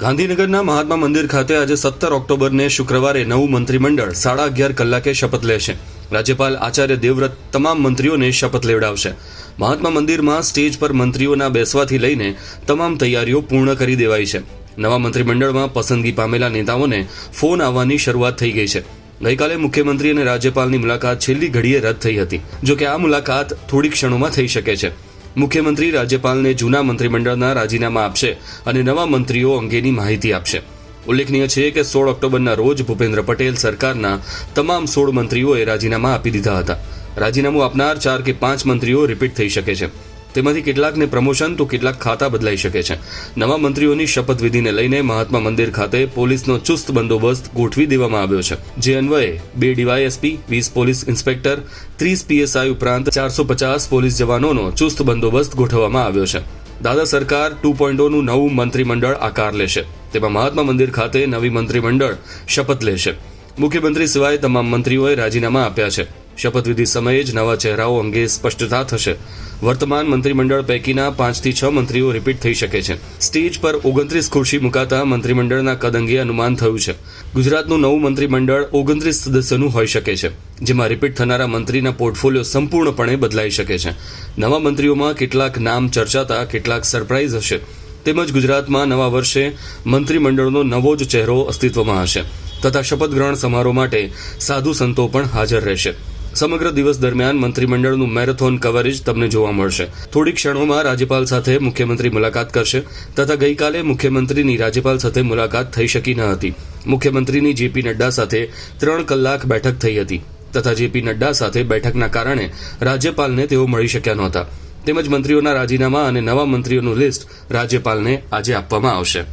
ગાંધીનગરના મહાત્મા મંદિર ખાતે આજે 17 ઓક્ટોબરને શુક્રવારે નવું મંત્રીમંડળ 11:30 કલાકે શપથ લેશે. રાજ્યપાલ આચાર્ય દેવવ્રત તમામ મંત્રીઓને શપથ લેવડાવશે. મહાત્મા મંદિરમાં સ્ટેજ પર મંત્રીઓના બેસવાથી લઈને તમામ તૈયારીઓ પૂર્ણ કરી દેવાઈ છે. નવા મંત્રીમંડળમાં પસંદગી પામેલા નેતાઓને ફોન આવવાની શરૂઆત થઈ ગઈ છે. ગઈકાલે મુખ્યમંત્રી અને રાજ્યપાલની મુલાકાત છેલ્લી ઘડીએ રદ થઈ હતી. જોકે આ મુલાકાત થોડી ક્ષણોમાં થઈ શકે છે. મુખ્યમંત્રી રાજ્યપાલને જૂના મંત્રીમંડળના રાજીનામા આપશે અને નવા મંત્રીઓ અંગેની માહિતી આપશે. ઉલ્લેખનીય છે કે 16 ઓક્ટોબરના રોજ ભૂપેન્દ્ર પટેલ સરકારના તમામ 16 મંત્રીઓએ રાજીનામા આપી દીધા હતા. રાજીનામું આપનાર 4 કે 5 મંત્રીઓ રિપીટ થઈ શકે છે. તેમાંથી કેટલાકને પ્રમોશન તો કેટલાક ખાતા બદલાઈ શકે છે. નવા મંત્રીઓની શપથવિધિને લઈને મહાત્મા મંદિર ખાતે પોલીસનો ચુસ્ત બંદોબસ્ત ગોઠવી દેવામાં આવ્યો છે. જે અન્વયે 2 ડીવાયએસપી, 20 પોલીસ ઇન્સ્પેક્ટર, 30 પીએસઆઈ ઉપરાંત 450 પોલીસ જવાનોનો ચુસ્ત બંદોબસ્ત ગોઠવવામાં આવ્યો છે. દાદા સરકાર 2.0નું નવું મંત્રીમંડળ આકાર લેશે. તેમાં મહાત્મા મંદિર ખાતે નવી મંત્રીમંડળ શપથ લેશે. મુખ્યમંત્રી સિવાય તમામ મંત્રીઓએ રાજીનામા આપ્યા છે. શપથવિધિ સમયે જ નવા ચહેરાઓ અંગે સ્પષ્ટતા થશે. વર્તમાન મંત્રીમંડળ પૈકીના 5 થી 6 મંત્રીઓ રિપીટ થઈ શકે છે. સ્ટેજ પર 29 ખુરશી મુકાતા મંત્રીમંડળના કદ અંગે અનુમાન થયું છે. ગુજરાતનું નવું મંત્રીમંડળ 29 સદસ્યનું હોઈ શકે છે, જેમાં રિપીટ થનારા મંત્રીના પોર્ટફોલિયો સંપૂર્ણપણે બદલાઈ શકે છે. નવા મંત્રીઓમાં કેટલાક નામ ચર્ચાતા, કેટલાક સરપ્રાઇઝ હશે. તેમજ ગુજરાતમાં નવા વર્ષે મંત્રીમંડળનો નવો જ ચહેરો અસ્તિત્વમાં હશે તથા શપથ ગ્રહણ સમારોહ માટે સાધુ સંતો પણ હાજર રહેશે. સમગ્ર દિવસ દરમિયાન મંત્રીમંડળનું મેરેથોન કવરેજ તમને જોવા મળશે. થોડી ક્ષણોમાં રાજ્યપાલ સાથે મુખ્યમંત્રી મુલાકાત કરશે તથા ગઈકાલે મુખ્યમંત્રીની રાજ્યપાલ સાથે મુલાકાત થઈ શકી ન હતી. મુખ્યમંત્રીની જેપી નડ્ડા સાથે 3 કલાક બેઠક થઈ હતી તથા જેપી નડ્ડા સાથે બેઠકના કારણે રાજ્યપાલને તેઓ મળી શક્યા નહોતા. તેમજ મંત્રીઓના રાજીનામા અને નવા મંત્રીઓનું લિસ્ટ રાજ્યપાલને આજે આપવામાં આવશે.